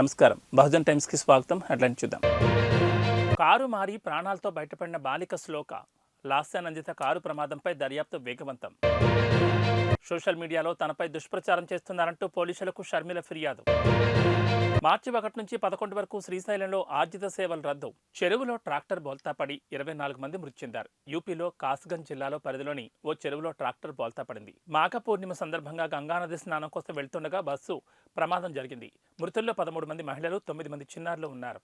నమస్కారం. బహుజన్ టైమ్స్కి స్వాగతం. హెడ్లైన్ చూద్దాం. కారు మారి ప్రాణాలతో బయటపడిన బాలిక శ్లోక. లాస్యానందిత కారు ప్రమాదంపై దర్యాప్తు వేగవంతం. సోషల్ మీడియాలో తనపై దుష్ప్రచారం చేస్తున్నారంటూ పోలీసులకు షర్మిల ఫిర్యాదు. మార్చి 1 నుంచి 11 వరకు శ్రీశైలంలో ఆర్జిత సేవలు రద్దు. చెరువులో ట్రాక్టర్ బోల్తాపడి 24 మంది మృతి చెందారు. యూపీలో కాస్గంజ్ జిల్లాలో పరిధిలోని ఓ చెరువులో ట్రాక్టర్ బోల్తాపడింది. మాఘ పూర్ణిమ సందర్భంగా గంగానది స్నానం కోసం వెళ్తుండగా బస్సు ప్రమాదం జరిగింది. మృతుల్లో 13 మంది మహిళలు, 9 మంది చిన్నారులు ఉన్నారు.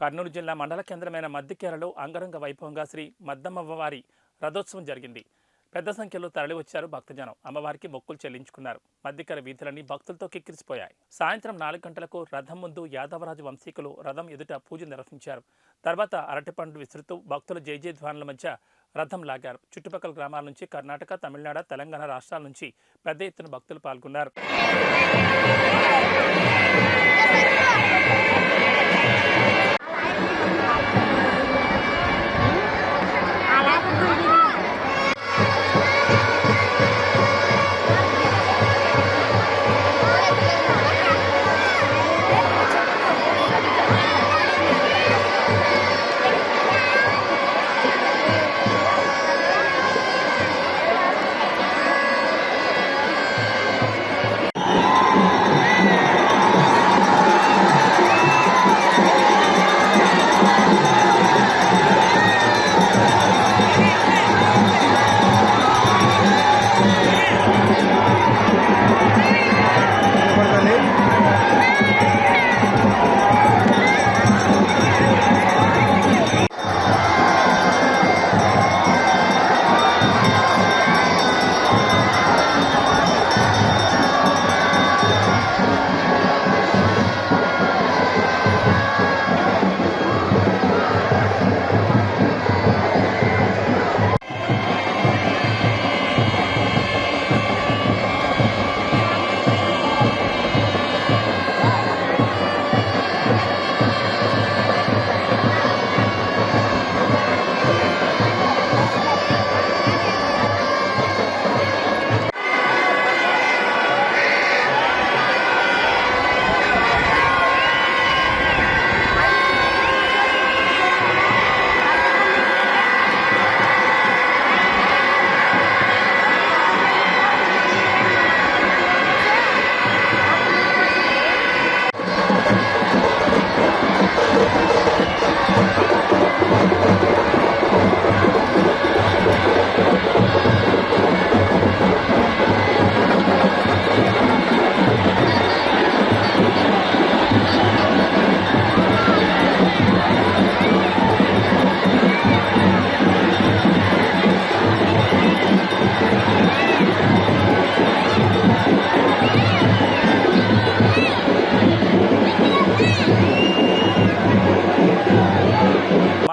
కర్నూలు జిల్లా మండల కేంద్రమైన మద్దికేరలో అంగరంగ వైభవంగా శ్రీ మద్దమ్మవారి రథోత్సవం జరిగింది. పెద్ద సంఖ్యలో తరలివచ్చారు భక్తజనం. అమ్మవారికి మొక్కులు చెల్లించుకున్నారు. మద్దికేర వీధులన్నీ భక్తులతో కిక్కిరిసిపోయాయి. సాయంత్రం 4 గంటలకు రథం ముందు యాదవరాజు వంశీకులు రథం ఎదుట పూజ నిర్వహించారు. తర్వాత అరటిపండ్లు విసురుతూ భక్తుల జయజయధ్వానాల మధ్య రథం లాగారు. చుట్టుపక్కల గ్రామాల నుంచి కర్ణాటక, తమిళనాడు, తెలంగాణ రాష్ట్రాల నుంచి పెద్ద ఎత్తున భక్తులు పాల్గొన్నారు.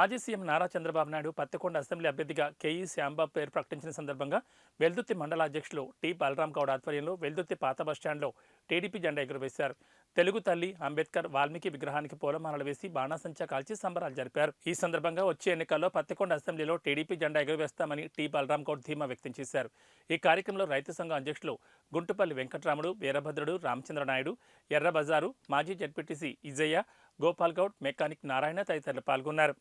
మాజీ సీఎం నారా చంద్రబాబు నాయుడు పత్తికొండ అసెంబ్లీ అభ్యర్థిగా కేఈ శ్యాంబాబు పేరు ప్రకటించిన సందర్భంగా వెల్దుర్తి మండల అధ్యక్షులు టి బలరాం గౌడ్ ఆధ్వర్యంలో వెల్దుర్తి పాత బస్టాండ్లో టీడీపీ జెండా ఎగురవేశారు. తెలుగు తల్లి అంబేద్కర్ వాల్మీకి విగ్రహానికి పూలమాలలు వేసి బాణాసంచా కాల్చి సంబరాలు జరిపారు. ఈ సందర్భంగా వచ్చే ఎన్నికల్లో పత్తికొండ అసెంబ్లీలో టీడీపీ జెండా ఎగురవేస్తామని టి బలరాం గౌడ్ ధీమా వ్యక్తం చేశారు. ఈ కార్యక్రమంలో రైతు సంఘం అధ్యక్షులు గుంటుపల్లి వెంకటరాముడు, వీరభద్రుడు, రామచంద్రనాయుడు, ఎర్రబజారు మాజీ జడ్పీటీసీ ఇజయ్య, గోపాల్ గౌడ్, మెకానిక్ నారాయణ తదితరులు పాల్గొన్నారు.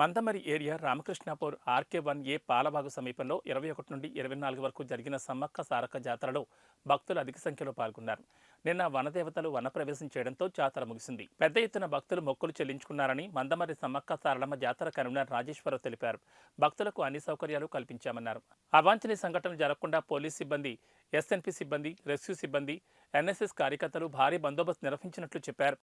మందమరి ఏరియా రామకృష్ణాపూర్ RK1A పాలబాగు సమీపంలో 21 నుండి 24 వరకు జరిగిన సమ్మక్క సారక్క జాతరలో భక్తులు అధిక సంఖ్యలో పాల్గొన్నారు. నిన్న వనదేవతలు వనప్రవేశం చేయడంతో జాతర ముగిసింది. పెద్ద ఎత్తున భక్తులు మొక్కులు చెల్లించుకున్నారని మందమరి సమ్మక్క సారలమ్మ జాతర కన్వీనర్ రాజేశ్వరరావు తెలిపారు. భక్తులకు అన్ని సౌకర్యాలు కల్పించామన్నారు. అవాంఛనీయ సంఘటనలు జరగకుండా పోలీస్ సిబ్బంది, SNP సిబ్బంది, రెస్క్యూ సిబ్బంది, NSS కార్యకర్తలు భారీ బందోబస్తు నిర్వహించినట్లు చెప్పారు.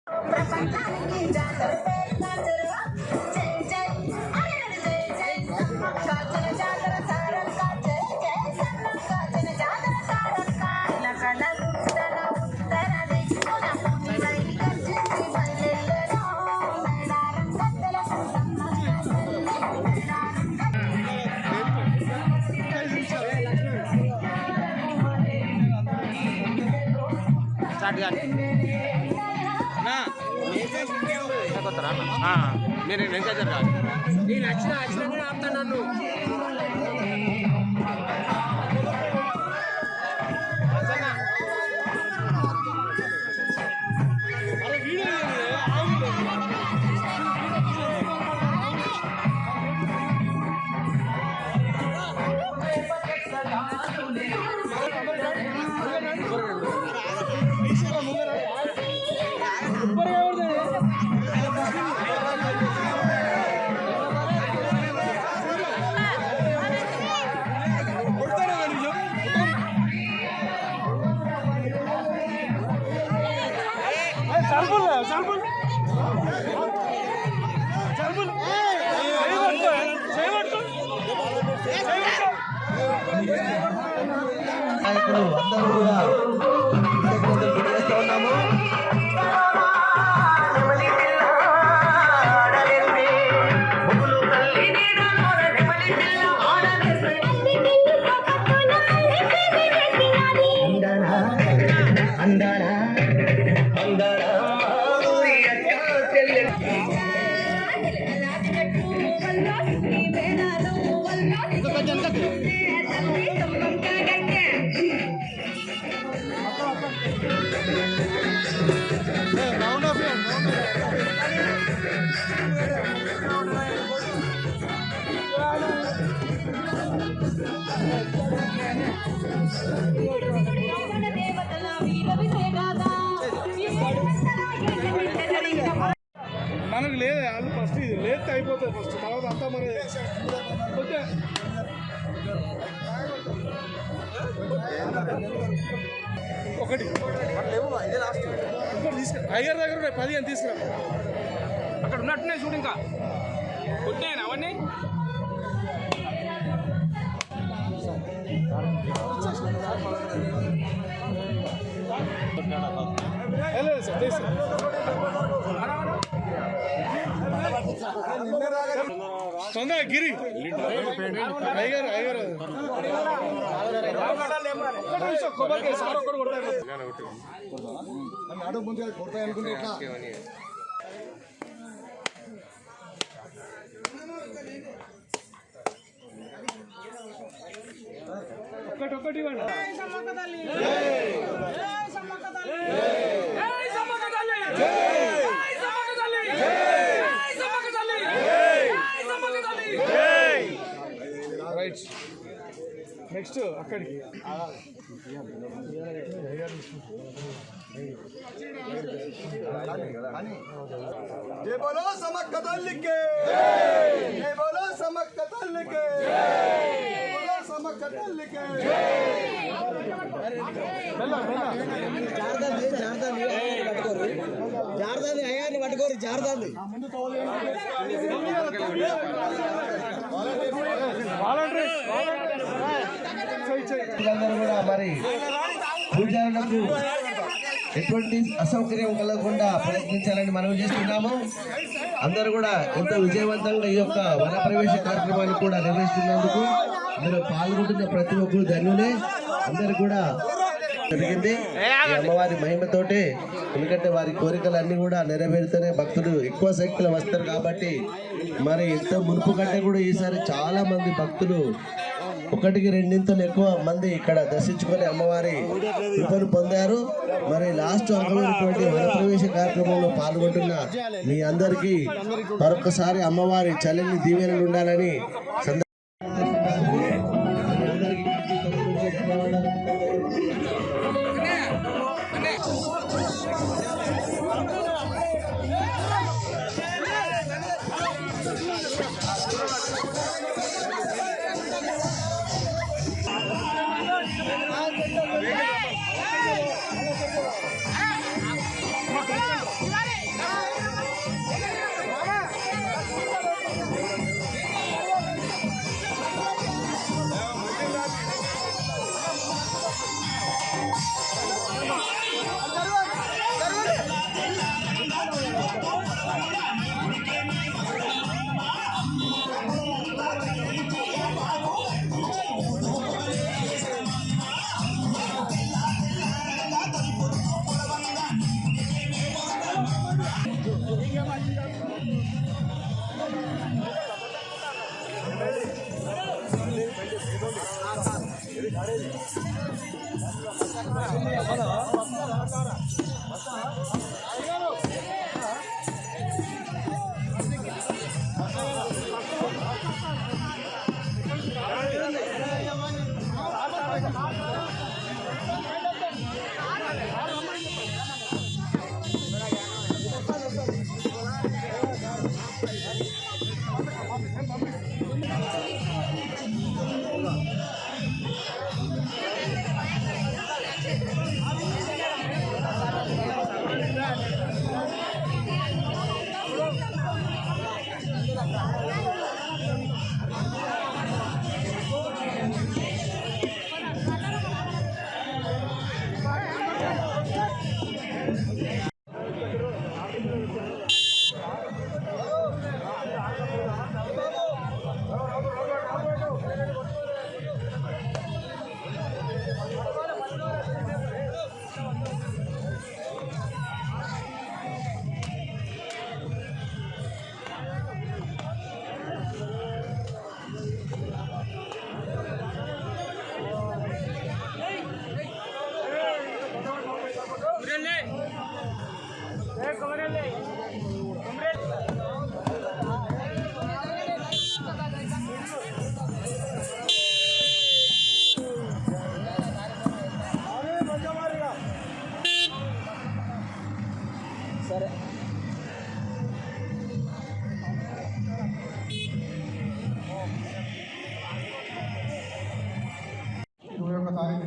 నేను వెంకటేశ్వర గారు నేను వచ్చిన ఆపుతా నన్ను నాయకులు అందరూ కూడా తెలియజేస్తూ ఉన్నాము. మనకు లేదు వాళ్ళు ఫస్ట్ ఇది లేట్ అయిపోతుంది ఫస్ట్ తర్వాత అంతా మన ఒకటి అయ్యర్ దగ్గర 15 తీసుకురా అక్కడ ఉన్నట్టున్నాయి చూడు ఇంకా కొట్టాయన అవన్నీ తొందర గిరి అయ్యగారు అడుగు ముందుగా కొడతాయి అనుకుంటే ఒక్కటి రైట్ నెక్స్ట్ అక్కడికి జై బోలో సమక్క తల్లికి జై బోలో సమక్క తల్లికి జై బోలో సమక్క తల్లికి జారదాన్ని అయ్యాన్ని పట్టుకోరు జారదాన్ని కూడా మరి పూజారులకు ఎటువంటి అసౌకర్యం కలగకుండా ప్రయత్నించాలని మనం చేస్తున్నాము. అందరూ కూడా ఎంతో విజయవంతంగా ఈ యొక్క వనప్రవేశ కార్యక్రమాన్ని కూడా నిర్వహిస్తున్నందుకు అందరూ పాల్గొంటున్న ప్రతి ఒక్కరు ధన్యులే. అందరు కూడా జరిగింది అమ్మవారి మహిమతోటి, ఎందుకంటే వారి కోరికలన్నీ కూడా నెరవేరుతూనే భక్తులు ఎక్కువ సంఖ్యలో వస్తారు కాబట్టి మరి ఎంతో మునుపు కంటే కూడా ఈసారి చాలా మంది భక్తులు ఒకటికి రెండింతలు ఎక్కువ మంది ఇక్కడ దర్శించుకొని అమ్మవారి కృపను పొందారు. మరి లాస్ట్ అంగమైనటువంటి వనప్రవేశ కార్యక్రమంలో పాల్గొంటున్న మీ అందరికీ మరొకసారి అమ్మవారి చల్లని దీవెనలు ఉండాలని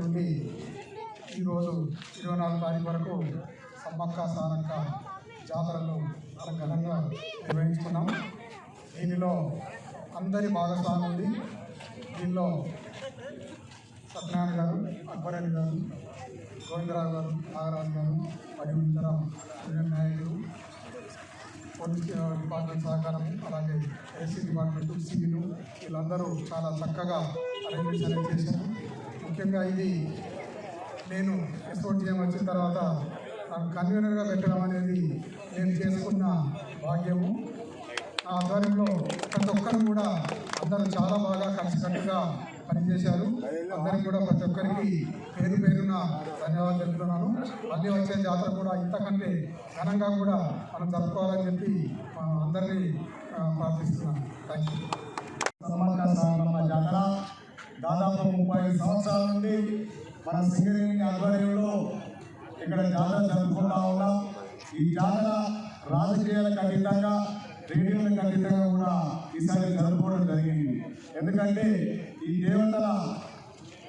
నుండి ఈరోజు 24 తారీఖు వరకు సమ్మక్క సారక్క జాతరలు చాలా ఘనంగా నిర్వహించుకున్నాం. దీనిలో అందరి భాగస్వామ్యం ఉంది. దీనిలో సత్యనారాయణ గారు, అక్బర్ అలీ గారు, గోవిందరావు గారు, నాగరాజు గారు మరియు ఇతర యూనియన్ నాయకులు, పోలీస్ డిపార్ట్మెంట్ సహకారం, అలాగే ఎస్సీ డిపార్ట్మెంట్ సివిలు వీళ్ళందరూ చాలా చక్కగా అరేంజ్మెంట్స్ అనేది చేశారు. ముఖ్యంగా ఇది నేను ఎస్ఓటీఎం వచ్చిన తర్వాత నాకు కన్వీనర్గా పెట్టడం అనేది నేను చేసుకున్న భాగ్యము. ఆ ఆధ్వర్యంలో ప్రతి ఒక్కరు కూడా అందరూ చాలా బాగా కలిసికట్టుగా పనిచేశారు. అందరికీ కూడా ప్రతి ఒక్కరికి పేరు పేరున ధన్యవాదాలు తెలుపుతున్నాను. మళ్ళీ వచ్చే జాతర కూడా ఇంతకంటే ఘనంగా కూడా మనం జరుపుకోవాలని చెప్పి అందరినీ ప్రార్థిస్తున్నాను. Thank you. సమ్మక్క సారమ్మ జాతర దాదాపు 35 సంవత్సరాల నుండి మన సింగరేణి ఆధ్వర్యంలో ఇక్కడ జాతర జరుపుకుంటా ఉన్నాం. ఈ జాతర రాజకీయాలకు అతీతంగా, రేడియోలకు అతీతంగా కూడా ఈసారి జరుపుకోవడం జరిగింది. ఎందుకంటే ఈ దేవతల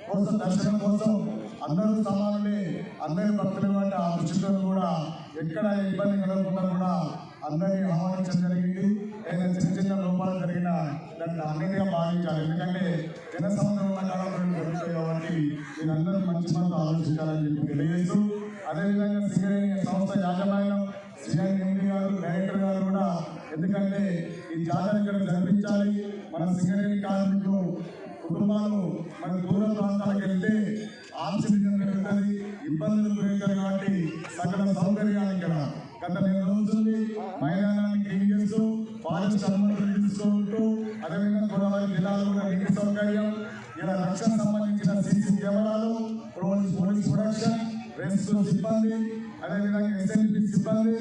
కోసం, దర్శనం కోసం అందరూ సమానులే, అందరి భక్తులు అంటే ఆ దృష్టితో కూడా ఎక్కడ ఇబ్బంది కలగకుండా కూడా అందరినీ ఆహ్వానించడం జరిగింది. ఏదైనా చిన్న చిన్న లోపాలు జరిగినా దాన్ని అన్నిటిగా భావించాలి. ఎందుకంటే జనసంబంధం ఉన్న కాలంలో జరుగుతాయి కాబట్టి మీరందరూ మంచి మనతో ఆలోచించాలని చెప్పి తెలియజేస్తూ, అదేవిధంగా సింగరేణి సంస్థ యాజమాన్యం, సిఐఎండి గారు, డైరెక్టర్ గారు కూడా, ఎందుకంటే ఈ జాతర ఇక్కడ జరిపించాలి, మన సింగరేణి కార్మికులు కుటుంబాలు మన దూర ప్రాంతాలకు వెళ్తే ఆక్సిజన్ పెరుగుతుంది, ఇబ్బందులు పెరుగుతాయి కాబట్టి సకల సౌకర్యాలు ఇక్కడ గత 2 రోజులు మైదానాన్ని క్లీన్ చేస్తూ, ఫారెస్ట్ అనుమతులు తీసుకుంటూ, అదేవిధంగా గోదావరి జిల్లాలో కూడా నీటి సౌకర్యం, ఇలా రక్షణ సంబంధించిన సీసీ కెమెరాలు, పోలీస్ ప్రొడక్షన్, రెస్క్యూ సిబ్బంది, అదేవిధంగా ఎస్ఎల్పి సిబ్బంది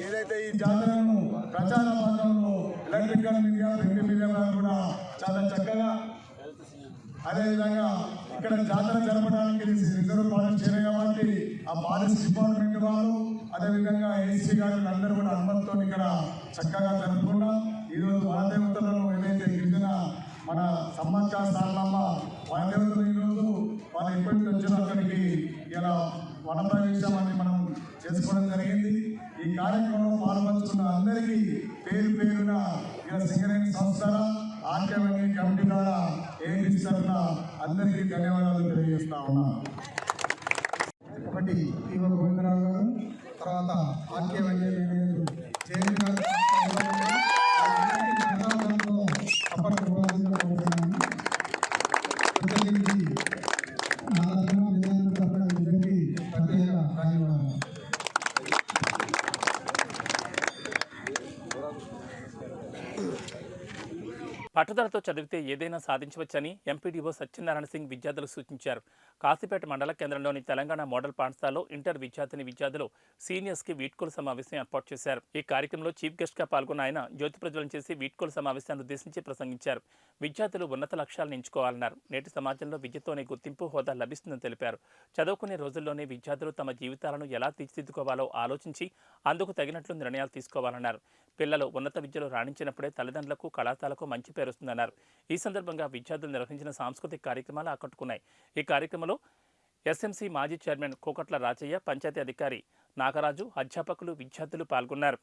ఏదైతే ఈ జాతరను ప్రచార భాగంలో ఎలక్ట్రికల్ మీడియా, ప్రింట్ మీడియా కూడా చాలా చక్కగా, అదేవిధంగా ఇక్కడ జాతర జరపడానికి రిజర్వ్ ఫారెస్ట్ ఏరియా కాబట్టి ఆ ఫారెస్ట్ డిపార్ట్మెంట్ వాళ్ళు, అదేవిధంగా ఏసీ గారు అందరూ కూడా అనుమతితో ఇక్కడ చక్కగా జరుపుకున్నాం. ఈరోజు వనదేవతలను ఏదైతే గిరిజన మన సమాచార సారలమ్మ వనదేవతలు ఈరోజు వాళ్ళు ఎప్పటి వచ్చిన అక్కడికి ఇలా వన ప్రవేశం అని మనం చేసుకోవడం జరిగింది. ఈ కార్యక్రమంలో పాల్పంచుకున్న అందరికీ పేరు పేరున ఇలా సింగరేణి సంస్థ ఆర్కేవన్నీ కమిటీ ద్వారా ఏఎన్టీసీ తరఫున అందరికీ ధన్యవాదాలు తెలియజేస్తా ఉన్నాను. ఒకటి ఈవ గోవిందరావు గారు, తర్వాత ఆర్కేవన్నీ జయంతి గారు పట్టుదలతో చదివితే ఏదైనా సాధించవచ్చని ఎంపీడీఓ సత్యనారాయణ సింగ్ విద్యార్థులకు సూచించారు. కాశీపేట మండల కేంద్రంలోని తెలంగాణ మోడల్ పాఠశాలలో ఇంటర్ విద్యార్థులు సీనియర్స్కి వీడ్కోలు సమావేశం ఏర్పాటు చేశారు. ఈ కార్యక్రమంలో చీఫ్ గెస్ట్గా పాల్గొన్న ఆయన జ్యోతి ప్రజ్వలన చేసి వీడ్కోలు సమావేశాన్ని ఉద్దేశించి ప్రసంగించారు. విద్యార్థులు ఉన్నత లక్ష్యాలను ఎంచుకోవాలన్నారు. నేటి సమాజంలో విద్యతోనే గుర్తింపు, హోదా లభిస్తుందని తెలిపారు. చదువుకునే రోజుల్లోనే విద్యార్థులు తమ జీవితాలను ఎలా తీర్చిదిద్దుకోవాలో ఆలోచించి అందుకు తగినట్లు నిర్ణయాలు తీసుకోవాలన్నారు. పిల్లలు ఉన్నత విద్యలో రాణించినప్పుడే తల్లిదండ్రులకు, కళాశాలకు మంచి పేరు వస్తుందన్నారు. ఈ సందర్భంగా విద్యార్థులు నిర్వహించిన సాంస్కృతిక కార్యక్రమాలు ఆకట్టుకున్నాయి. ఈ కార్యక్రమంలో ఎస్ఎంసీ మాజీ చైర్మన్ కోకట్ల రాజయ్య, పంచాయతీ అధికారి నాగరాజు, అధ్యాపకులు, విద్యార్థులు పాల్గొన్నారు.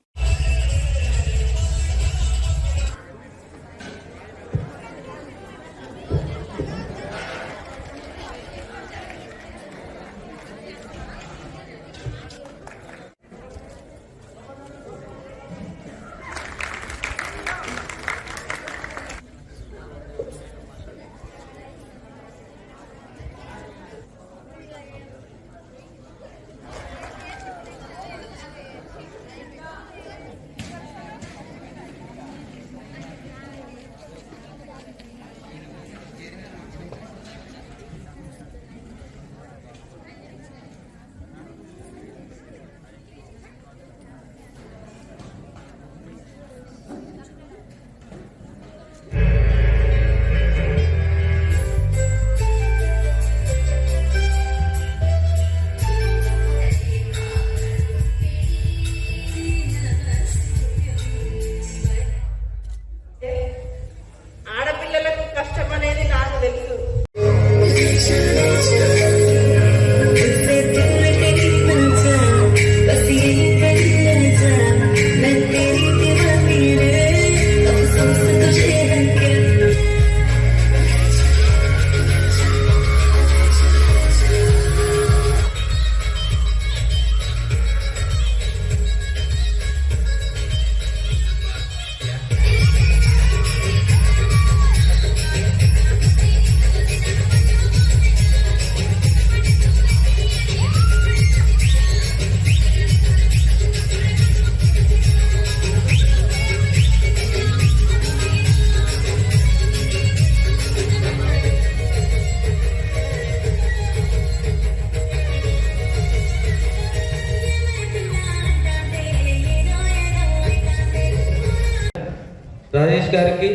రాజేష్ గారికి,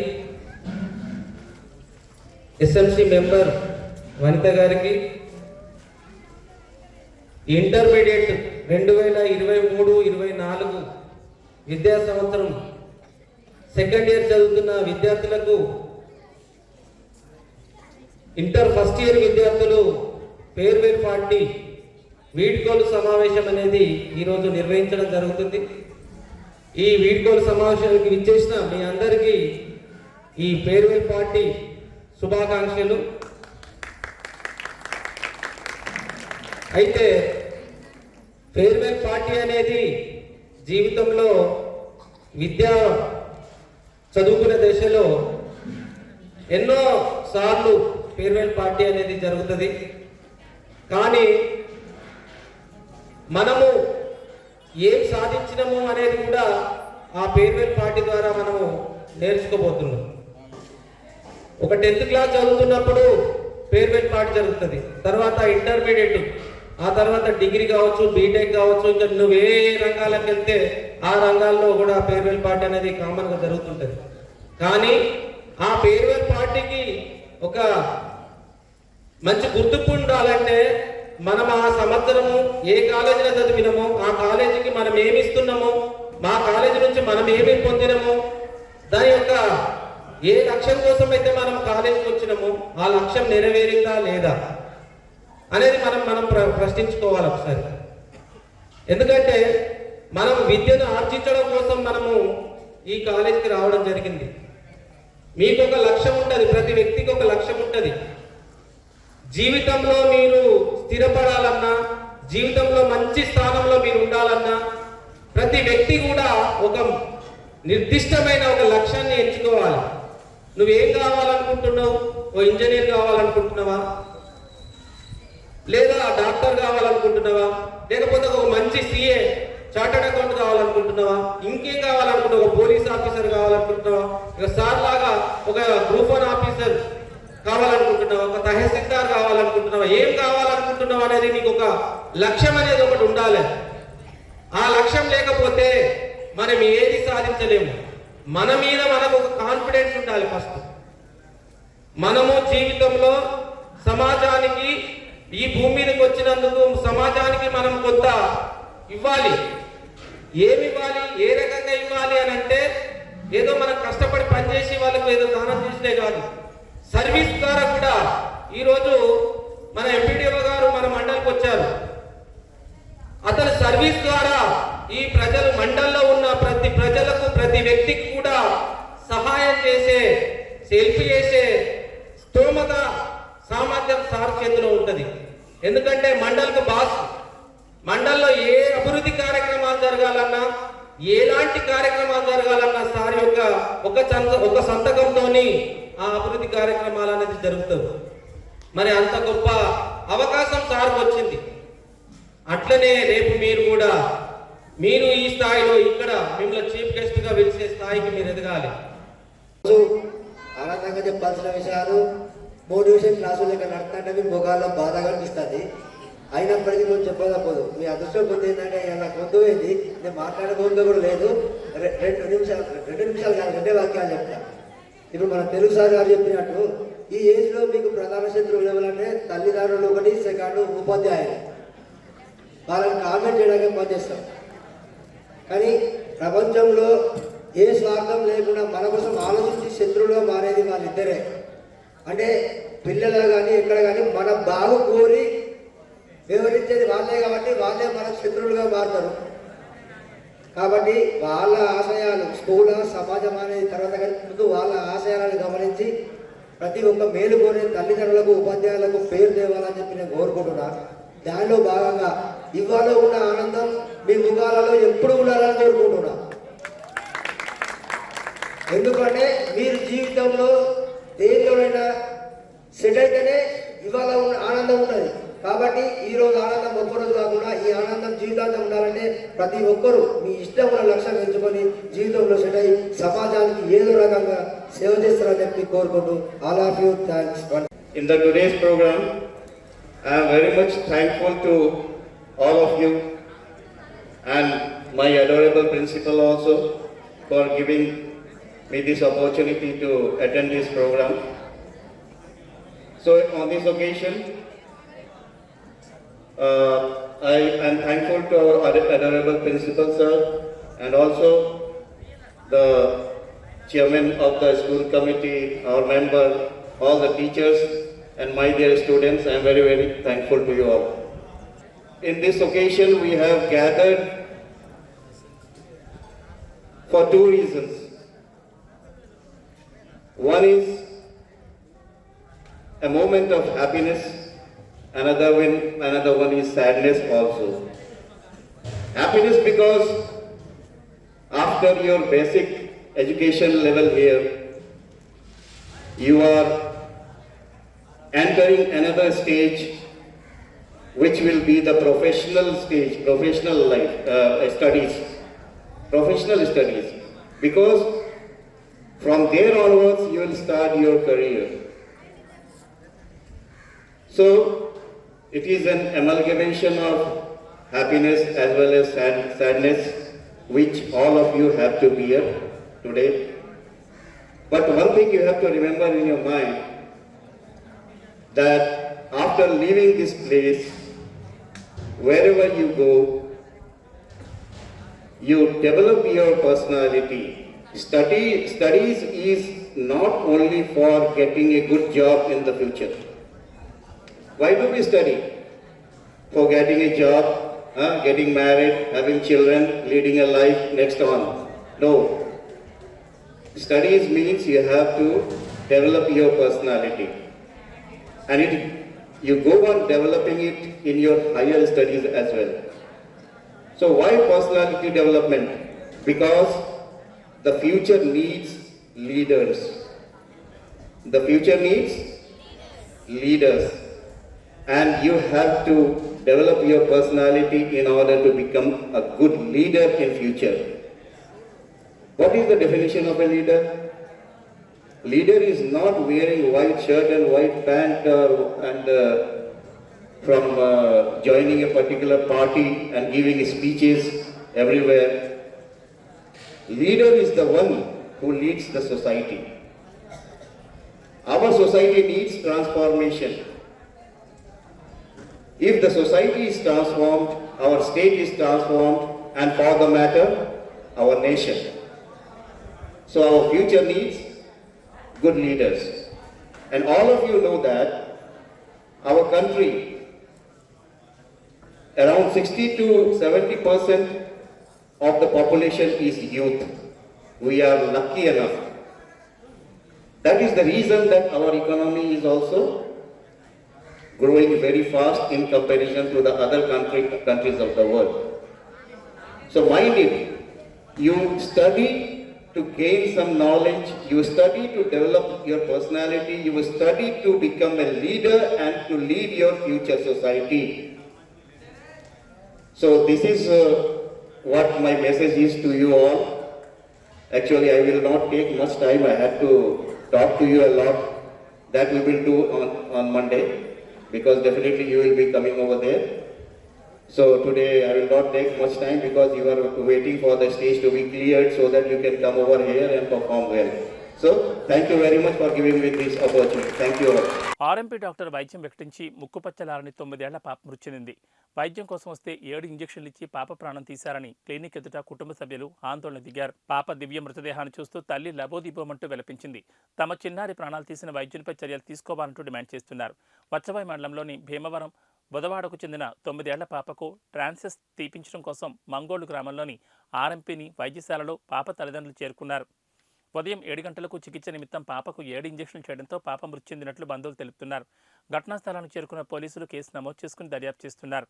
ఎస్ఎంసీ మెంబర్ వనిత గారికి, ఇంటర్మీడియట్ 2023-24 విద్యా సంవత్సరం సెకండ్ ఇయర్ చదువుతున్న విద్యార్థులకు, ఇంటర్ ఫస్ట్ ఇయర్ విద్యార్థులు ఫేర్వెల్ పార్టీ వీడ్కోలు సమావేశం అనేది ఈరోజు నిర్వహించడం జరుగుతుంది. ఈ వీడ్కోలు సమావేశానికి విచ్చేసిన మీ అందరికీ ఈ ఫేర్వెల్ పార్టీ శుభాకాంక్షలు. అయితే ఫేర్వెల్ పార్టీ అనేది జీవితంలో విద్యా చదువుకునే దశలో ఎన్నో సార్లు ఫేర్వెల్ పార్టీ అనేది జరుగుతుంది. కానీ మనము ఏం సాధించినము అనేది కూడా ఆ ఫేర్వెల్ పార్టీ ద్వారా మనము నేర్చుకోబోతున్నాం. ఒక 10th క్లాస్ చదువుతున్నప్పుడు ఫేర్వెల్ పార్టీ జరుగుతుంది, తర్వాత ఇంటర్మీడియట్, ఆ తర్వాత డిగ్రీ కావచ్చు, బీటెక్ కావచ్చు, ఇంకా నువ్వు ఏ రంగాలకు వెళ్తే ఆ రంగాల్లో కూడా ఫేర్వెల్ పార్టీ అనేది కామన్గా జరుగుతుంటుంది. కానీ ఆ ఫేర్వెల్ పార్టీకి ఒక మంచి గుర్తింపు ఉండాలంటే మనం ఆ సంవత్సరము ఏ కాలేజీలో చదివినామో ఆ కాలేజీకి మనం ఏమి ఇస్తున్నామో, మా కాలేజీ నుంచి మనం ఏమి పొందినామో, దాని యొక్క ఏ లక్ష్యం కోసం అయితే మనం కాలేజీకి వచ్చినామో ఆ లక్ష్యం నెరవేరిందా లేదా అనేది మనం ప్రశ్నించుకోవాలి ఒకసారి. ఎందుకంటే మనం విద్యను ఆర్జించడం కోసం మనము ఈ కాలేజీకి రావడం జరిగింది. మీకు ఒక లక్ష్యం ఉంటుంది, ప్రతి వ్యక్తికి ఒక లక్ష్యం ఉంటుంది. జీవితంలో మీరు స్థిరపడాలన్నా, జీవితంలో మంచి స్థానంలో మీరు ఉండాలన్నా ప్రతి వ్యక్తి కూడా ఒక నిర్దిష్టమైన ఒక లక్ష్యాన్ని ఎంచుకోవాలి. నువ్వేం కావాలనుకుంటున్నావు? ఓ ఇంజనీర్ కావాలనుకుంటున్నావా, లేదా డాక్టర్ కావాలనుకుంటున్నావా, లేకపోతే ఒక మంచి సిఏ చార్టర్డ్ అకౌంట్ కావాలనుకుంటున్నావా, ఇంకేం కావాలనుకుంటున్నావు? ఒక పోలీస్ ఆఫీసర్ కావాలనుకుంటున్నావా, ఇక సార్ లాగా ఒక గ్రూప్ 1 ఆఫీసర్ కావాలనుకుంటున్నావా, ఒక తహసీల్దార్ కావాలనుకుంటున్నావా, ఏం కావాలనుకుంటున్నావా అనేది నీకు ఒక లక్ష్యం అనేది ఒకటి ఉండాలి. ఆ లక్ష్యం లేకపోతే మనం ఏది సాధించలేము. మన మీద మనకు ఒక కాన్ఫిడెన్స్ ఉండాలి. ఫస్ట్ మనము జీవితంలో సమాజానికి, ఈ భూమి మీదకి వచ్చినందుకు సమాజానికి మనం కొంత ఇవ్వాలి. ఏమి ఇవ్వాలి, ఏ రకంగా ఇవ్వాలి అని అంటే ఏదో మనం కష్టపడి పనిచేసి వాళ్ళకు ఏదో దానం చేసినే కాదు, సర్వీస్ ద్వారా కూడా. ఈరోజు మన ఎంపీడీఓ గారు మన మండలికి వచ్చారు. అతని సర్వీస్ ద్వారా ఈ ప్రజలు, మండల్లో ఉన్న ప్రతి ప్రజలకు, ప్రతి వ్యక్తికి కూడా సహాయం చేసే, హెల్ప్ చేసే స్తోమత, సామర్థ్యం సార్ చేతిలో ఉంటుంది. ఎందుకంటే మండల్కు బాస్. మండల్లో ఏ అభివృద్ధి కార్యక్రమాలు జరగాలన్నా, ఎలాంటి కార్యక్రమాలు జరగాలన్నా సార్ యొక్క ఒక సంతకంతోని ఆ అభివృద్ధి కార్యక్రమాలు అనేది జరుగుతుంది. మరి అంత గొప్ప అవకాశం సార్కి వచ్చింది. అట్లనే రేపు మీరు కూడా మీరు ఈ స్థాయిలో ఇక్కడ మిమ్మల్ని చీఫ్ గెస్ట్ గా పిలిచే స్థాయికి మీరు ఎదగాలి. ఆనందంగా చెప్పాల్సిన విషయాలు మోటివేషన్ క్లాసులు ఇక్కడ నడుతుంటే మీ ముఖాల్లో బాధగా అనిపిస్తుంది. అయినప్పటికీ నువ్వు చెప్పకపోదు. మీ అదృష్టం పొంది ఏంటంటే నాకు ముందు పోయింది, నేను మాట్లాడకుండా కూడా లేదు. 2 నిమిషాలు కాదు, 2 వాక్యాలు చెప్తా. ఇప్పుడు మన తెలుగు సార్ గారు చెప్పినట్టు ఈ ఏజ్లో మీకు ప్రధాన శత్రువులు ఎవరంటే తల్లిదండ్రులు ఒకటి, సెకండ్ ఉపాధ్యాయులు. వాళ్ళని కామెంట్ చేయడానికి పనిచేస్తాం. కానీ ప్రపంచంలో ఏ స్వార్థం లేకుండా మన కోసం ఆలోచించి శత్రువులుగా మారేది వాళ్ళిద్దరే. అంటే పిల్లలు కానీ ఎక్కడ కానీ మన బాగు కోరి వివరించేది వాళ్ళే, కాబట్టి వాళ్ళే మనకు శత్రువులుగా మారుతారు. కాబట్టి వాళ్ళ ఆశయాలు, స్కూల్, సమాజం అనేది తర్వాత ముందు వాళ్ళ ఆశయాలను గమనించి ప్రతి ఒక్క మేలు కోరే తల్లిదండ్రులకు, ఉపాధ్యాయులకు పేరు తేవాలని చెప్పి నేను కోరుకుంటున్నా. దానిలో భాగంగా ఇవాళ ఉన్న ఆనందం మీ ముఖాలలో ఎప్పుడు ఉండాలని కోరుకుంటున్నా. ఎందుకంటే మీరు జీవితంలో దేనిలోనైనా సెట్ అయితేనే ఇవాళ ఉన్న ఆనందం ఉన్నది. కాబట్టి ఈరోజు ఆనందం ఒక్కరోజు కాకుండా ఈ ఆనందం జీవితాంతం ఉండాలంటే ప్రతి ఒక్కరూ మీ ఇష్టం ఉన్న లక్ష్యం ఎంచుకొని జీవితంలో సెట్ అయ్యి సమాజానికి ఏదో రకంగా సేవ చేస్తారని చెప్పి కోరుకుంటూ all of you thanks. In the today's program, I am very much thankful to all of you and my adorable principal also for giving me this opportunity to attend this program. So on this occasion, I am thankful to our adorable principal sir and also the chairman of the school committee, our member, all the teachers and my dear students. I am very, very thankful to you all. In this occasion, we have gathered for 2 reasons. One is a moment of happiness, another one is sadness also. Happiness because after your basic education level here, you are entering another stage which will be the professional stage, professional life, studies. Because From there onwards, you will start your career. So, it is an amalgamation of happiness as well as sadness, which all of you have to bear today. But one thing you have to remember in your mind, that after leaving this place, wherever you go, you develop your personality. Studies is not only for getting a good job in the future. Why do we study? For getting a job, getting married, having children, leading a life next on. No. Studies means you have to develop your personality. And you go on developing it in your higher studies as well. So why personality development? Because the future needs leaders. The future needs leaders. And you have to develop your personality in order to become a good leader in future. What is the definition of a leader? Leader is not wearing white shirt and white pant from joining a particular party and giving speeches everywhere. Leader is the one who leads the society. Our society needs transformation. If the society is transformed, our state is transformed, and for the matter, our nation. So our future needs good leaders. And all of you know that our country, around 60 to 70% of the population is youth. We are lucky enough. That is the reason that our economy is also growing very fast in comparison to the other countries of the world. So mind it, you study to gain some knowledge, you study to develop your personality, you study to become a leader and to lead your future society. So this is what my message is to you all. Actually, I will not take much time. I had to talk to you a lot. That we will do on Monday, because definitely you will be coming over there. So today I will not take much time because you are waiting for the stage to be cleared so that you can come over here and perform well. So thank you very much for giving me this opportunity. Thank you all. RMP doctor వైద్యం ప్రకటించి ముక్కుపచ్చలారని 9 ఏళ్ల పాప మృతి చెందింది. వైద్యం కోసం వస్తే 7 ఇంజెక్షన్లు ఇచ్చి పాప ప్రాణం తీశారని క్లినిక్ ఎదుట కుటుంబ సభ్యులు ఆందోళన దిగారు. పాప దివ్య మృతదేహాన్ని చూస్తూ తల్లి లబోదిబోమంటూ విలపించింది. తమ చిన్నారి ప్రాణాలు తీసిన వైద్యునిపై చర్యలు తీసుకోవాలంటూ డిమాండ్ చేస్తున్నారు. వచ్చవాయి మండలంలోని భీమవరం బుధవాడకు చెందిన 9 ఏళ్ల పాపకు ట్రాన్సిస్ తీపించడం కోసం మంగోలు గ్రామంలోని ఆర్ఎంపీని వైద్యశాలలో పాప తల్లిదండ్రులు చేరుకున్నారు. ఉదయం 7 గంటలకు చికిత్స నిమిత్తం పాపకు 7 ఇంజెక్షన్లు చేయడంతో పాప మృతి చెందినట్లు బంధువులు తెలుపుతున్నారు. ఘటనా స్థలానికి చేరుకున్న పోలీసులు కేసు నమోదు చేసుకుని దర్యాప్తు చేస్తున్నారు.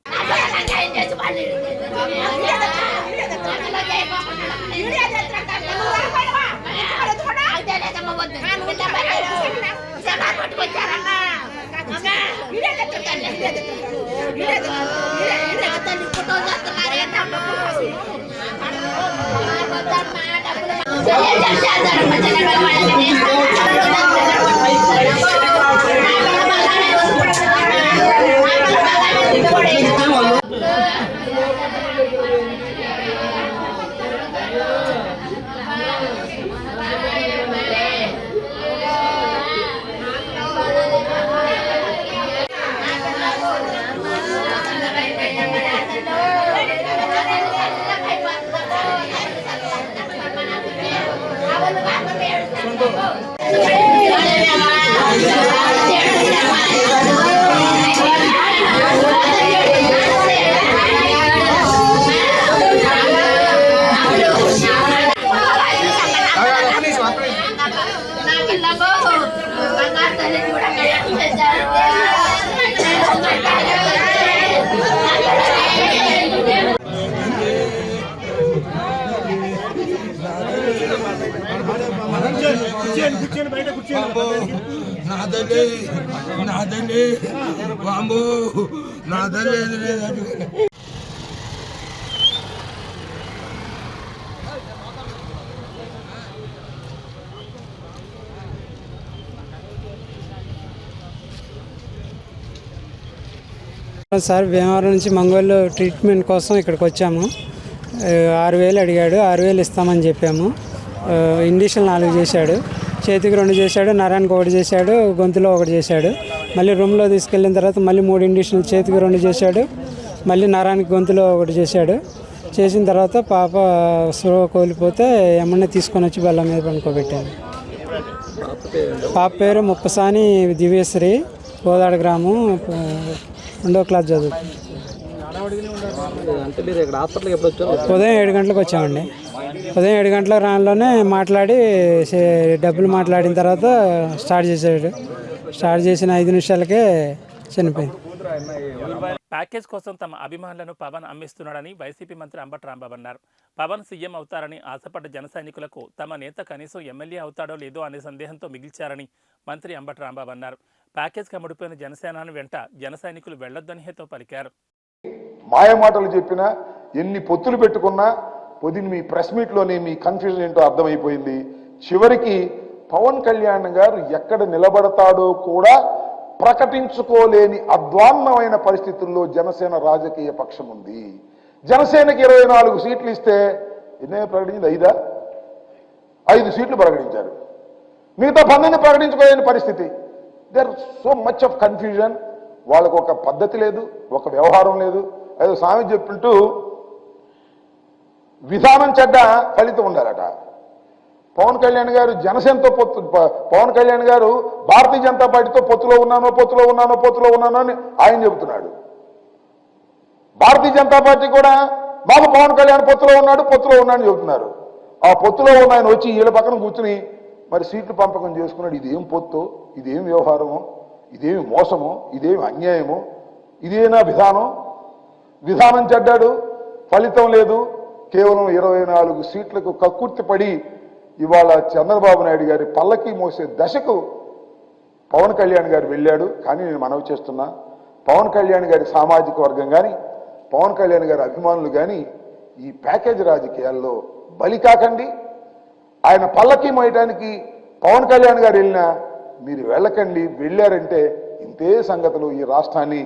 నాదండి బాంబు నాదండి. సార్ భీమవరం నుంచి మంగోలు ట్రీట్మెంట్ కోసం ఇక్కడికి వచ్చాము. 6,000 అడిగాడు, 6,000 ఇస్తామని చెప్పాము. ఇండిషన్ 4 చేశాడు, చేతికి 2 చేశాడు, నరానికి 1 చేశాడు, గొంతులో 1 చేశాడు. మళ్ళీ రూమ్లో తీసుకెళ్ళిన తర్వాత మళ్ళీ 3 ఇండిషన్లు, చేతికి 2 చేశాడు, మళ్ళీ నరానికి గొంతులో 1 చేశాడు. చేసిన తర్వాత పాప స్లో కోల్పోతే ఎమ్మనే తీసుకొని వచ్చి బల్ల మీద పనుకోబెట్టాను. పాప పేరు ముప్పసాని దివ్యశ్రీ, గోదాడ గ్రామం, 2వ క్లాస్ చదువుతుంది. ఉదయం 7 గంటలకు వచ్చామండి. ఉదయం 7 గంటల రాన్లోనే మాట్లాడి డబ్బులు మాట్లాడిన తర్వాత స్టార్ట్ చేశాడు. స్టార్ట్ చేసిన 5 నిమిషాలకే చనిపోయింది. ప్యాకేజ్ కోసం తమ అభిమానులను పవన్ అమ్మిస్తున్నాడని వైసీపీ మంత్రి అంబటి రాంబాబు అన్నారు. పవన్ సీఎం అవుతారని ఆశపడ్డ జన సైనికులకు తమ నేత కనీసం ఎమ్మెల్యే అవుతాడో లేదో అనే సందేహంతో మిగిల్చారని మంత్రి అంబటి రాంబాబు అన్నారు. ప్యాకేజ్కి అమ్ముడిపోయిన జనసేనాని వెంట జన సైనికులు వెళ్లొద్దని హితో పలికారు. మాయమాటలు చెప్పినా, ఎన్ని పొత్తులు పెట్టుకున్నా పొద్దున్న మీ ప్రెస్ మీట్లోనే మీ కన్ఫ్యూజన్ ఏంటో అర్థమైపోయింది. చివరికి పవన్ కళ్యాణ్ గారు ఎక్కడ నిలబడతాడో కూడా ప్రకటించుకోలేని అధ్వాన్నమైన పరిస్థితుల్లో జనసేన రాజకీయ పక్షం ఉంది. జనసేనకి 24 సీట్లు ఇస్తే ఎన్నే ప్రకటించింది? 5 సీట్లు ప్రకటించారు. మిగతా 12 ప్రకటించుకోలేని పరిస్థితి. There so much of confusion. వాళ్ళకు ఒక పద్ధతి లేదు, ఒక వ్యవహారం లేదు. ఏదో స్వామి చెప్పింటూ విధానం చెడ్డ, ఫలితం ఉండాలట. పవన్ కళ్యాణ్ గారు జనసేనతో పొత్తు, పవన్ కళ్యాణ్ గారు భారతీయ జనతా పార్టీతో పొత్తులో ఉన్నాను అని ఆయన చెబుతున్నాడు. భారతీయ జనతా పార్టీ కూడా మాకు పవన్ కళ్యాణ్ పొత్తులో ఉన్నాడని చెబుతున్నారు. ఆ పొత్తులో ఉన్న ఆయన వచ్చి వీళ్ళ పక్కన కూర్చుని మరి సీట్లు పంపకం చేసుకున్నాడు. ఇదేం పొత్తు, ఇదేం వ్యవహారము, ఇదేమి మోసము, ఇదేమి అన్యాయము, ఇదేనా విధానం చెడ్డాడు, ఫలితం లేదు. కేవలం 24 సీట్లకు కక్కుర్తి పడి ఇవాళ చంద్రబాబు నాయుడు గారి పల్లకి మోసే దశకు పవన్ కళ్యాణ్ గారు వెళ్ళాడు. కానీ నేను మనవి చేస్తున్నా, పవన్ కళ్యాణ్ గారి సామాజిక వర్గం కానీ, పవన్ కళ్యాణ్ గారి అభిమానులు కానీ ఈ ప్యాకేజ్ రాజకీయాల్లో బలి కాకండి. ఆయన పల్లకి మోయటానికి పవన్ కళ్యాణ్ గారు వెళ్ళినా మీరు వెళ్ళకండి. వెళ్ళారంటే ఇంతే సంగతులు ఈ రాష్ట్రాన్ని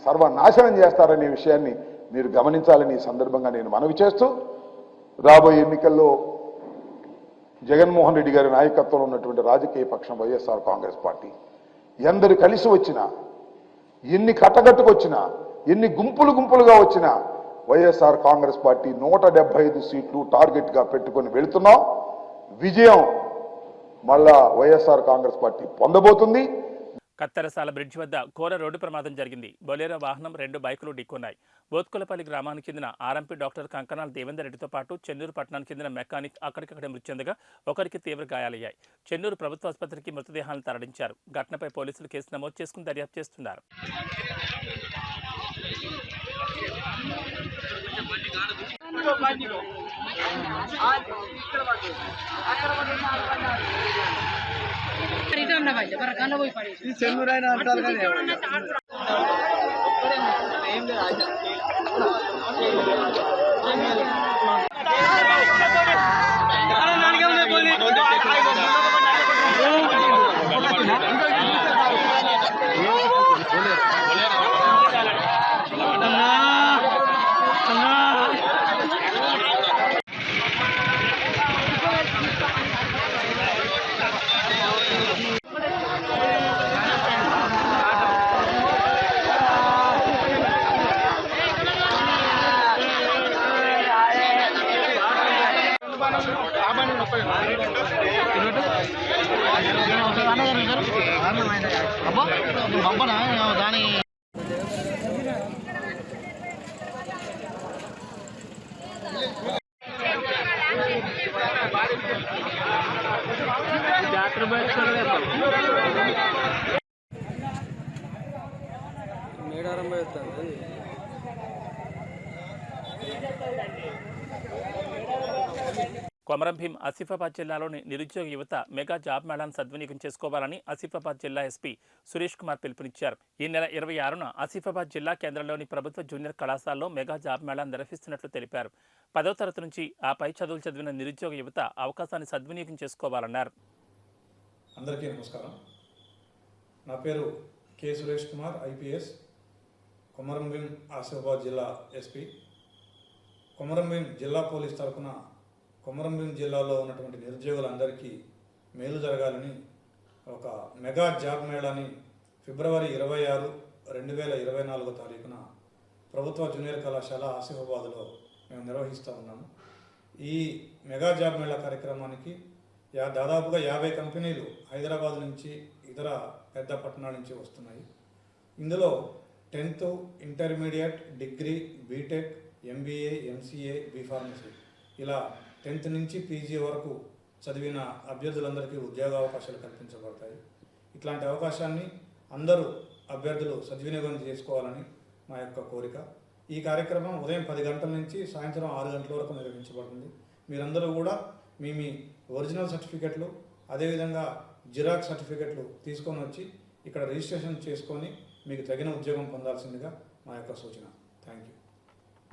సర్వనాశనం చేస్తారనే విషయాన్ని మీరు గమనించాలని ఈ సందర్భంగా నేను మనవి చేస్తూ, రాబోయే ఎన్నికల్లో జగన్మోహన్ రెడ్డి గారి నాయకత్వంలో ఉన్నటువంటి రాజకీయ పక్షం వైఎస్ఆర్ కాంగ్రెస్ పార్టీ ఎందరు కలిసి వచ్చినా, ఎన్ని కట్టగట్టుకొచ్చినా, ఎన్ని గుంపులుగా వచ్చినా వైఎస్ఆర్ కాంగ్రెస్ పార్టీ 175 సీట్లు టార్గెట్గా పెట్టుకొని వెళుతున్నాం. విజయం మళ్ళా వైఎస్ఆర్ కాంగ్రెస్ పార్టీ పొందబోతుంది. కత్తెరసాల బ్రిడ్జ్ వద్ద ఘోర రోడ్డు ప్రమాదం జరిగింది. బొలేరో వాహనం 2 బైకులు ఢీకొన్నాయి. బోత్కులపల్లి గ్రామానికి చెందిన ఆర్ఎంపీ డాక్టర్ కంకనాల్ దేవేందర్ రెడ్డితో పాటు చెన్నూరు పట్టణానికి చెందిన మెకానిక్ అక్కడికక్కడే మృతి చెందగా ఒకరికి తీవ్ర గాయాలయ్యాయి. చెన్నూరు ప్రభుత్వ ఆసుపత్రికి మృతదేహాలను తరలించారు. ఘటనపై పోలీసులు కేసు నమోదు చేసుకుని దర్యాప్తు చేస్తున్నారు. కొమరం భీం ఆసిఫాబాద్ జిల్లాలోని నిరుద్యోగ యువత మెగా జాబ్ మేళాను సద్వినియోగం చేసుకోవాలని ఆసిఫాబాద్ జిల్లా ఎస్పీ సురేష్ కుమార్ పిలుపునిచ్చారు. ఈ నెల 26న ఆసిఫాబాద్ జిల్లా కేంద్రంలోని ప్రభుత్వ జూనియర్ కళాశాలలో మెగా జాబ్ మేళాను నిర్వహిస్తున్నట్లు తెలిపారు. 10వ తరగతి నుంచి ఆ పై చదువులు చదివిన నిరుద్యోగ యువత అవకాశాన్ని సద్వినియోగం చేసుకోవాలన్నారు. అందరికీ నమస్కారం. నా పేరు కె సురేష్ కుమార్, ఐపీఎస్, కొమరంభీం ఆసిఫాబాద్ జిల్లా ఎస్పీ. కొమరంభీం జిల్లా పోలీస్ తరఫున కొమరంభీం జిల్లాలో ఉన్నటువంటి నిరుద్యోగులందరికీ మేలు జరగాలని ఒక మెగా జాబ్ మేళాని ఫిబ్రవరి 26, 2024 తారీఖున ప్రభుత్వ జూనియర్ కళాశాల ఆసిఫాబాద్లో మేము నిర్వహిస్తూ ఉన్నాము. ఈ మెగా జాబ్ మేళా కార్యక్రమానికి దాదాపుగా 50 కంపెనీలు హైదరాబాద్ నుంచి ఇతర పెద్ద పట్టణాల నుంచి వస్తున్నాయి. ఇందులో 10th, intermediate, degree, BTech, MBA, MCA, B pharmacy ఇలా 10th నుంచి పీజీ వరకు చదివిన అభ్యర్థులందరికీ ఉద్యోగ అవకాశాలు కల్పించబడతాయి. ఇట్లాంటి అవకాశాన్ని అందరూ అభ్యర్థులు సద్వినియోగం చేసుకోవాలని మా యొక్క కోరిక. ఈ కార్యక్రమం ఉదయం 10 గంటల నుంచి సాయంత్రం 6 గంటల వరకు నిర్వహించబడుతుంది. మీరందరూ కూడా మీ ఒరిజినల్ సర్టిఫికెట్లు అదేవిధంగా జిరాక్స్ సర్టిఫికెట్లు తీసుకొని వచ్చి ఇక్కడ రిజిస్ట్రేషన్ చేసుకొని మీకు తగిన ఉద్యోగం పొందాల్సిందిగా మా యొక్క సూచన. Thank you.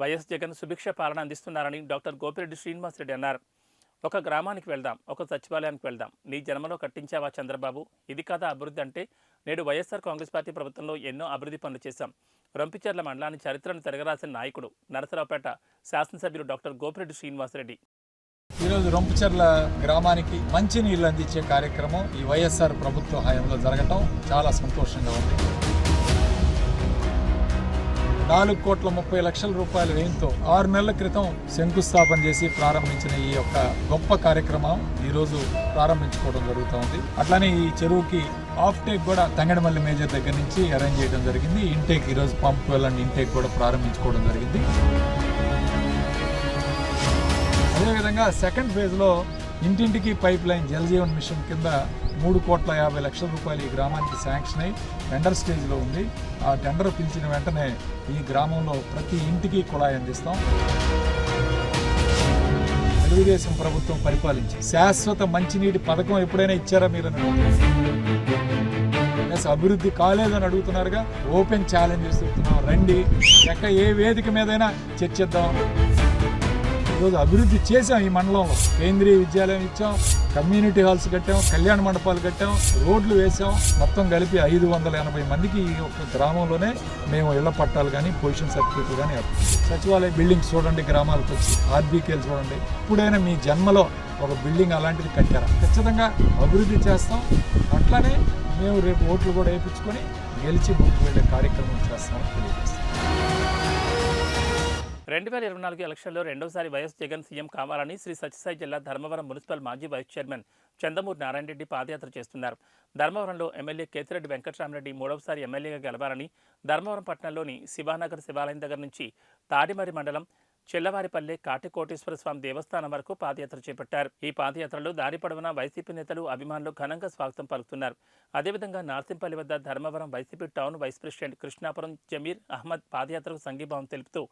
YS Jagan Subhiksha పాలన అందిస్తున్నారని డాక్టర్ గోపిరెడ్డి శ్రీనివాసరెడ్డి అన్నారు. ఒక గ్రామానికి వెళ్దాం, ఒక సచివాలయానికి వెళ్దాం, నీ జన్మలో కట్టించావా చంద్రబాబు, ఇది కాదా అభివృద్ధి అంటే? నేడు వైఎస్ఆర్ కాంగ్రెస్ పార్టీ ప్రభుత్వంలో ఎన్నో అభివృద్ధి పనులు చేశాం. రొంపిచెర్ల మండలాన్ని చరిత్రను తిరగరాసిన నాయకుడు నరసరావుపేట శాసనసభ్యులు డాక్టర్ గోపిరెడ్డి శ్రీనివాసరెడ్డి. ఈరోజు రొంపిచెర్ల గ్రామానికి మంచి నీళ్లు అందించే కార్యక్రమం ఈ వైఎస్ఆర్ ప్రభుత్వ హయాంలో జరగటం చాలా సంతోషంగా ఉంది. 4,30,00,000 రూపాయల వ్యయంతో 6 నెలల క్రితం శంకుస్థాపన చేసి ప్రారంభించిన ఈ యొక్క గొప్ప కార్యక్రమం ఈరోజు ప్రారంభించుకోవడం జరుగుతోంది. అట్లానే ఈ చెరువుకి ఆఫ్ టేక్ కూడా తంగడమల్లి మేజర్ దగ్గర నుంచి అరేంజ్ చేయడం జరిగింది. ఇంటేక్ ఈరోజు పంప్ వెల్ అండ్ ఇంటేక్ కూడా ప్రారంభించుకోవడం జరిగింది. అదేవిధంగా సెకండ్ ఫేజ్లో ఇంటింటికి pipeline Jal Jeevan mission కింద 3,50,00,000 రూపాయలు ఈ గ్రామానికి శాంక్షన్ అయి టెండర్ స్టేజ్లో ఉంది. ఆ టెండర్ పిలిచిన వెంటనే ఈ గ్రామంలో ప్రతి ఇంటికి కుళాయి అందిస్తాం. తెలుగుదేశం ప్రభుత్వం పరిపాలించి శాశ్వత మంచినీటి పథకం ఎప్పుడైనా ఇచ్చారా మీరు? అభివృద్ధి కాలేదని అడుగుతున్నారుగా. ఓపెన్ ఛాలెంజ్ చేస్తున్నాం, రండి, ఏ వేదిక మీదైనా చర్చిద్దాం. ఈరోజు అభివృద్ధి చేసాం. ఈ మండలంలో కేంద్రీయ విద్యాలయం ఇచ్చాం, కమ్యూనిటీ హాల్స్ కట్టాం, కళ్యాణ మండపాలు కట్టాం, రోడ్లు వేసాం. మొత్తం కలిపి 580 మందికి ఈ ఒక్క గ్రామంలోనే మేము ఇళ్ల పట్టాలు కానీ పొజిషన్ సర్టిఫికేట్లు కానీ సచివాలయ బిల్డింగ్స్ చూడండి, గ్రామాలకు వచ్చి ఆర్బీకేలు చూడండి. ఇప్పుడైనా మీ జన్మలో ఒక బిల్డింగ్ అలాంటిది కట్టారా? ఖచ్చితంగా అభివృద్ధి చేస్తాం. అట్లానే మేము రేపు ఓట్లు కూడా వేయించుకొని గెలిచి ముందుకు వెళ్ళే కార్యక్రమం చేస్తామని తెలియజేస్తాం. 2024 ఎలక్షన్లో రెండోసారి వైఎస్ జగన్ సీఎం కావాలని శ్రీ సత్యసాయి జిల్లా ధర్మవరం మున్సిపల్ మాజీ వైస్ చైర్మన్ చందమూరి నారాయణ రెడ్డి పాదయాత్ర చేస్తున్నారు. ధర్మవరంలో ఎమ్మెల్యే కేతిరెడ్డి వెంకటరామరెడ్డి మూడవసారి ఎమ్మెల్యేగా గెలవాలని ధర్మవరం పట్టణంలోని శివానగర్ శివాలయం దగ్గర నుంచి తాడిమరి మండలం చెల్లవారిపల్లె కాటికోటేశ్వర స్వామి దేవస్థానం వరకు పాదయాత్ర చేపట్టారు. ఈ పాదయాత్రలో దారి పొడవునా వైసీపీ నేతలు, అభిమానులు ఘనంగా స్వాగతం పలుకుతున్నారు. అదేవిధంగా నార్సింపల్లి వద్ద Dharmavaram YCP town vice president Krishnapuram Zameer Ahmed పాదయాత్రకు సంఘీభావం తెలుపుతూ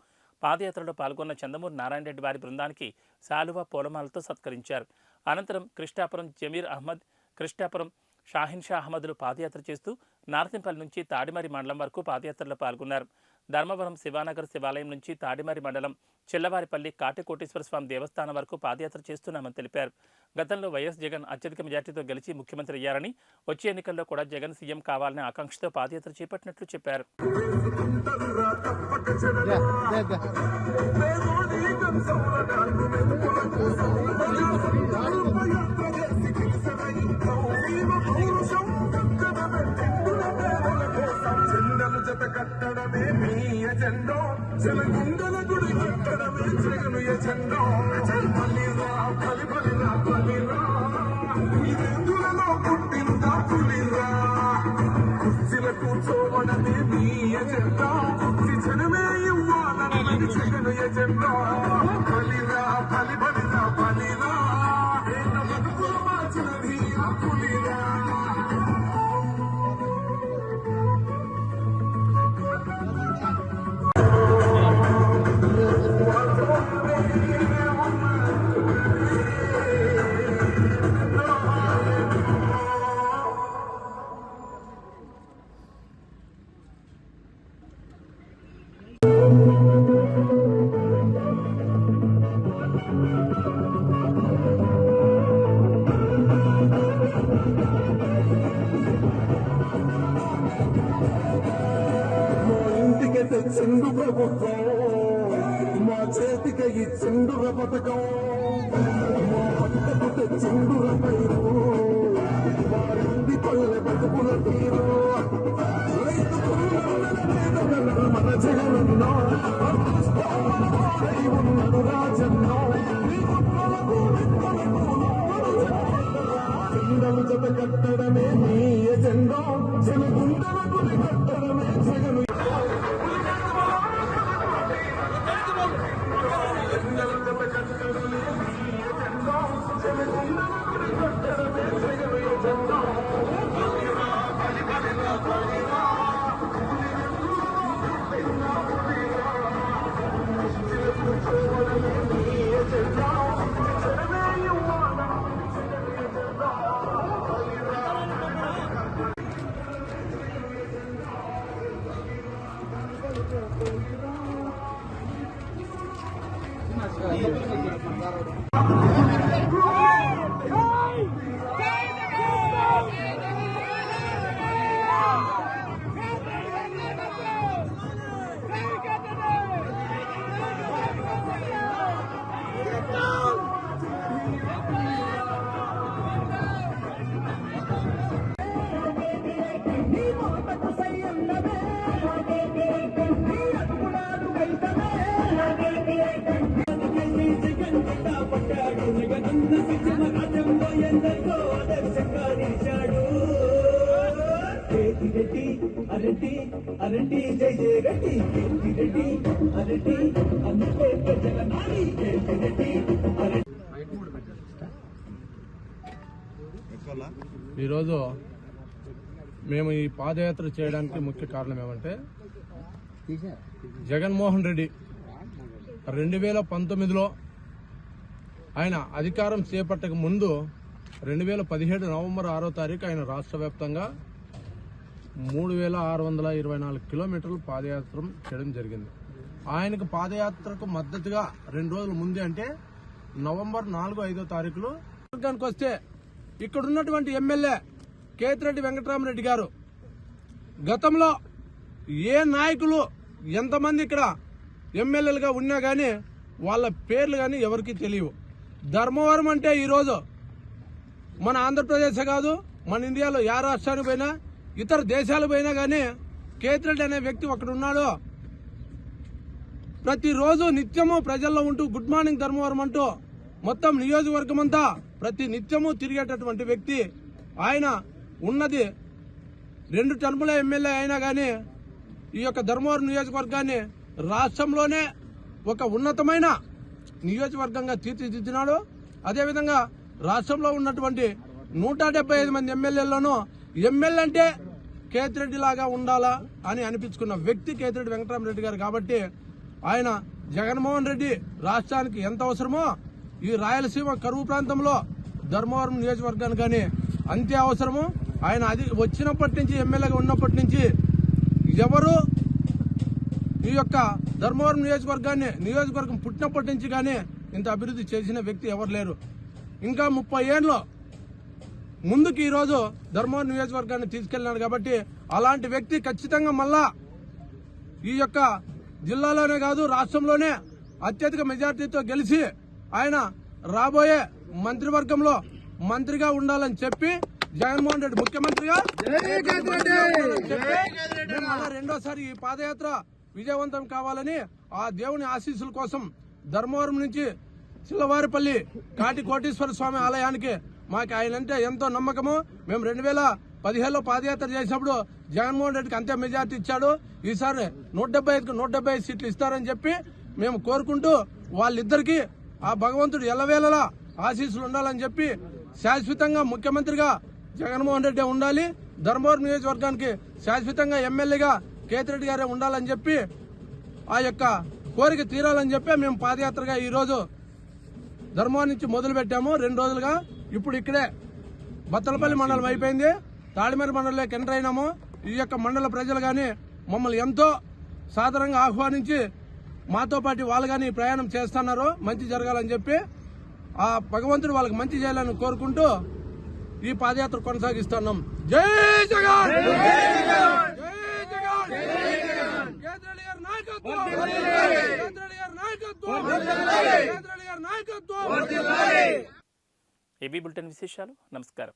పాదయాత్రలో పాల్గొన్న చందమూరి నారాయణ రెడ్డి వారి బృందానికి శాలువా పూలమాలతో సత్కరించారు. అనంతరం కృష్ణాపురం జమీర్ అహ్మద్, కృష్ణాపురం షాహిన్ షా అహ్మద్లు పాదయాత్ర చేస్తూ నార్సింపల్లి నుంచి తాడిమరి మండలం వరకు పాదయాత్రలో పాల్గొన్నారు. ధర్మవరం శివానగర్ శివాలయం నుంచి తాడిమరి మండలం చెల్లవారిపల్లి కాటికోటేశ్వర స్వామి దేవస్థానం వరకు పాదయాత్ర చేస్తున్నామని తెలిపారు. గతంలో వైఎస్ జగన్ అత్యధిక మెజార్టీతో గెలిచి ముఖ్యమంత్రి అయ్యారని, వచ్చే ఎన్నికల్లో కూడా జగన్ సీఎం కావాలనే ఆకాంక్షతో పాదయాత్ర చేపట్టినట్లు చెప్పారు. కూర్చోవడమే మీ ఎజెండా, జనమే ఇవ్వాలని జగన్ ఎజెండా. బలిరా బలి బలిరా బలిరా, బతుకులు మార్చినది ఆ పులిరా. ఇచ్చిండు ప్రభుత్వం, మా చేతికి ఇచ్చిండుర పథకం, మా పంటకు తెచ్చిండుర పైరు, మారింది పల్లె బతుకుల తీరు. మన జగనన్నో ఉన్నాడు రాజన్నో, జెండలు జత కట్టడమే నీ ఎజెండో, జనగుండలకు కట్టడమే జగను. జెండలు జత కట్టడమే నీ ఎజెండో, జనగుండలకు కట్టడమే జగను ఎజెండో. అరటి అరటి జై జయ రెడ్డి రెడ్డి అరటి అందుకే ప్రజల నాడి రెడ్డి అరటి. ఈరోజు మేము ఈ పాదయాత్ర చేయడానికి ముఖ్య కారణం ఏమంటే, జగన్మోహన్ రెడ్డి 2019లో ఆయన అధికారం చేపట్టక ముందు 2017 నవంబర్ 6వ తారీఖు ఆయన రాష్ట్ర వ్యాప్తంగా 3624 కిలోమీటర్లు పాదయాత్ర చేయడం జరిగింది. ఆయనకు పాదయాత్రకు మద్దతుగా 2 రోజుల ముందే అంటే నవంబర్ 4, 5వ తారీఖులు వర్గానికి వస్తే ఇక్కడ ఉన్నటువంటి ఎమ్మెల్యే కేతిరెడ్డి వెంకటరామరెడ్డి గారు గతంలో ఏ నాయకులు ఎంతమంది ఇక్కడ ఎమ్మెల్యేలుగా ఉన్నా గానీ వాళ్ళ పేర్లు కానీ ఎవరికీ తెలియవు. ధర్మవరం అంటే ఈరోజు మన ఆంధ్రప్రదేశ్ కాదు, మన ఇండియాలో ఏ రాష్ట్రానికి పోయినా ఇతర దేశాలకు పోయినా కానీ కేతిరెడ్డి అనే వ్యక్తి ఒకడు ఉన్నాడు. ప్రతిరోజు నిత్యము ప్రజల్లో ఉంటూ గుడ్ మార్నింగ్ ధర్మవరం అంటూ మొత్తం నియోజకవర్గం అంతా ప్రతి నిత్యము తిరిగేటటువంటి వ్యక్తి. ఆయన ఉన్నది 2 టర్ముల ఎమ్మెల్యే అయినా కానీ ఈ యొక్క ధర్మవరం నియోజకవర్గాన్ని రాష్ట్రంలోనే ఒక ఉన్నతమైన నియోజకవర్గంగా తీర్చిదిద్దినాడు. అదేవిధంగా రాష్ట్రంలో ఉన్నటువంటి 175 మంది ఎమ్మెల్యేల్లోనూ ఎమ్మెల్యే అంటే కేతిరెడ్డి లాగా ఉండాలా అని అనిపించుకున్న వ్యక్తి కేతిరెడ్డి వెంకటరామరెడ్డి గారు. కాబట్టి ఆయన జగన్మోహన్ రెడ్డి రాష్ట్రానికి ఎంత అవసరమో ఈ రాయలసీమ కరువు ప్రాంతంలో ధర్మవరం నియోజకవర్గానికి కానీ అంతే అవసరము. ఆయన అది వచ్చినప్పటి నుంచి ఎమ్మెల్యేగా ఉన్నప్పటి నుంచి ఎవరు ఈ యొక్క ధర్మవరం నియోజకవర్గం పుట్టినప్పటి నుంచి కానీ ఇంత అభివృద్ధి చేసిన వ్యక్తి ఎవరు లేరు. ఇంకా 30 ఏళ్ళు ముందుకు ఈరోజు ధర్మవరం నియోజకవర్గాన్ని తీసుకెళ్లినాడు. కాబట్టి అలాంటి వ్యక్తి ఖచ్చితంగా మళ్ళా ఈ యొక్క జిల్లాలోనే కాదు రాష్ట్రంలోనే అత్యధిక మెజార్టీతో గెలిచి ఆయన రాబోయే మంత్రివర్గంలో మంత్రిగా ఉండాలని చెప్పి జగన్మోహన్ రెడ్డి ముఖ్యమంత్రిగా రెండోసారి ఈ పాదయాత్ర విజయవంతం కావాలని ఆ దేవుని ఆశీస్సుల కోసం ధర్మవరం నుంచి చిల్లవారిపల్లి కాటి కోటేశ్వర స్వామి ఆలయానికి మాకు ఆయన అంటే ఎంతో నమ్మకము. మేము 2015లో పాదయాత్ర చేసినప్పుడు జగన్మోహన్ రెడ్డికి అంతే మెజార్టీ ఇచ్చాడు. ఈసారి 175 సీట్లు ఇస్తారని చెప్పి మేము కోరుకుంటూ వాళ్ళిద్దరికీ ఆ భగవంతుడు ఎల్లవేళలా ఆశీస్సులు ఉండాలని చెప్పి శాశ్వతంగా ముఖ్యమంత్రిగా జగన్మోహన్ రెడ్డి ఉండాలి, ధర్మవరం నియోజకవర్గానికి శాశ్వతంగా ఎమ్మెల్యేగా కేతిరెడ్డి గారే ఉండాలని చెప్పి ఆ యొక్క కోరిక తీరాలని చెప్పి మేము పాదయాత్రగా ఈ రోజు ధర్మవరం నుంచి మొదలు పెట్టాము. 2 రోజులుగా ఇప్పుడు ఇక్కడే బత్తలపల్లి మండలం అయిపోయింది, తాడిమేర మండలంలోకి ఎంటర్ అయినాము. ఈ యొక్క మండల ప్రజలు గాని మమ్మల్ని ఎంతో సాదరంగా ఆహ్వానించి మాతో పాటు వాళ్ళు గాని ప్రయాణం చేస్తున్నారు. మంచి జరగాలని చెప్పి ఆ భగవంతుడు వాళ్ళకి మంచి చేయాలని కోరుకుంటూ ఈ పాదయాత్ర కొనసాగిస్తున్నాం. జై జగన్, జై జగన్, జై జగన్, కేతిరెడ్డి గారు నాయకత్వం రేవంత్ రెడ్డి గారి నాయకత్వం రేవంత్ రెడ్డి గారి నాయకత్వం ఏబీ బులెటిన్ విశేషాలు. నమస్కారం.